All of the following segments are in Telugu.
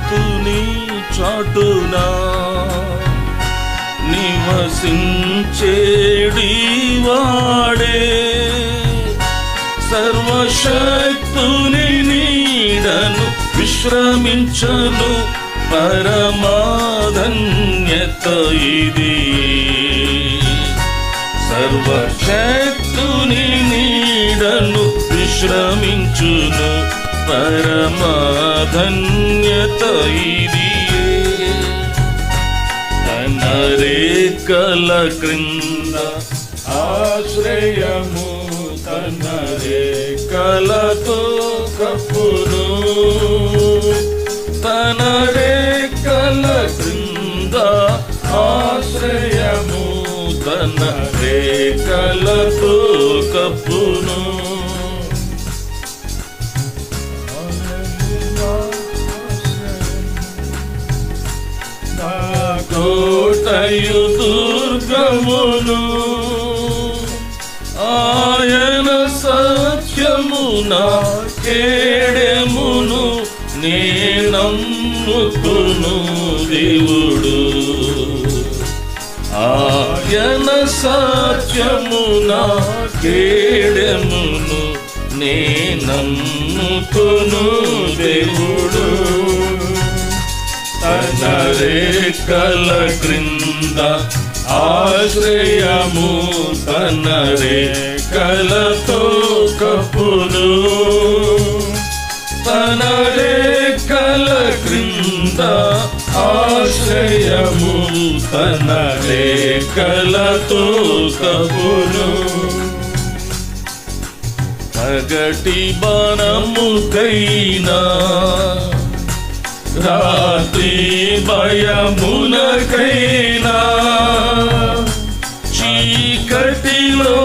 సర్వోన్నతుని చాటునా నివసించేడి వాడే, సర్వశక్తుని నీడను విశ్రమించను పరమాధన్యత ఇది. సర్వశక్తుని నీడను విశ్రమించును పరమాధన్యత ఇది. తన రేఖల క్రింద ఆశ్రయము, తన రేఖలతో కప్పును, తన రేఖల క్రింద ఆశ్రయము, తన రేఖలతో కప్పును. కోటయు దుర్గమును, ఆయన సత్యమున కేడెమును నేనమ్ముకును దేవుడు. ఆయన సత్యమున కేడెమును నేనమ్ముకును దేవుడు. తన రేఖల క్రింద ఆశ్రయము, తన రేఖలతో కప్పును, తన రేఖల క్రింద ఆశ్రయము, తన రేఖలతో కప్పును. పగటి బాణముకైనా రాత్రి భయమునకైనా, చీకటిలో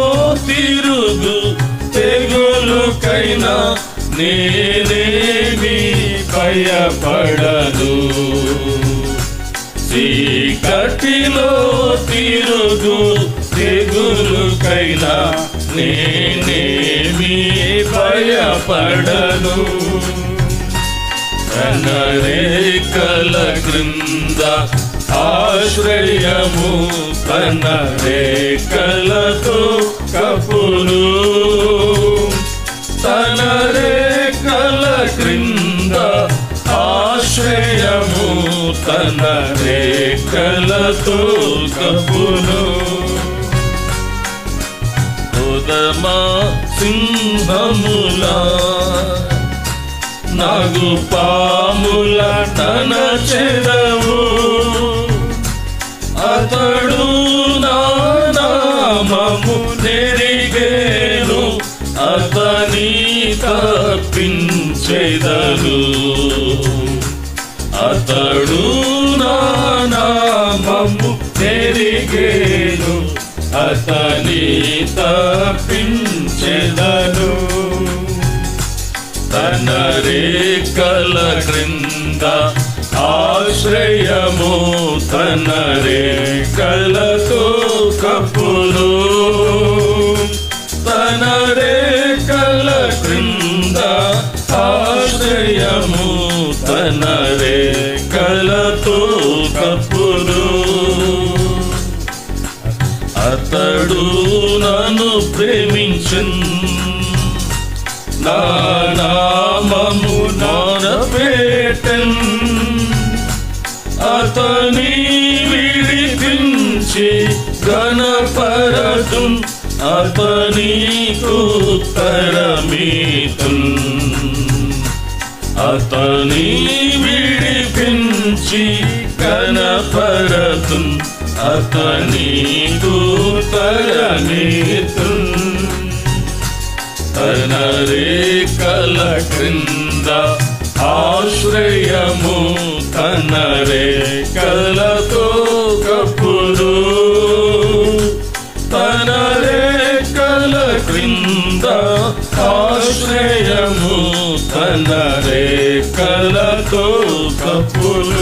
తిరుగు తెగులుకైనా నేనేమి భయపడను. చీకటిలో తిరుగు తెగులుకైనా నేనేమి భయపడను. తన రేఖల క్రింద ఆశ్రయము, తన రేఖలతో కప్పును, తన రేఖల క్రింద ఆశ్రయము, తన రేఖలతో కప్పును. ఉదమా సింహములా నాగు పాముల తన చెదవు, అతడు నా నామము నెరిగేను, అతని తప్పించెదను. అతడు నా నామము నెరిగేను, అతని తప్పించెదను. తన రేఖల క్రింద ఆశ్రయము, తన రేఖలతో కప్పును, తన రేఖల క్రింద ఆశ్రయము, తన రేఖలతో కప్పును. అతడు నన్ను ప్రేమించును, నా నామము నానబెట్టెన్, అతని విడిపించి ఘనపరతున్, అతనికి ఉత్తరమితున్. అతని విడిపించి ఘనపరతున్, అతనికి ఉత్తరమితున్. తన రేఖల క్రింద ఆశ్రయము, తన రేఖలతో కప్పును, తన రేఖల క్రింద ఆశ్రయము, తన రేఖలతో కప్పును.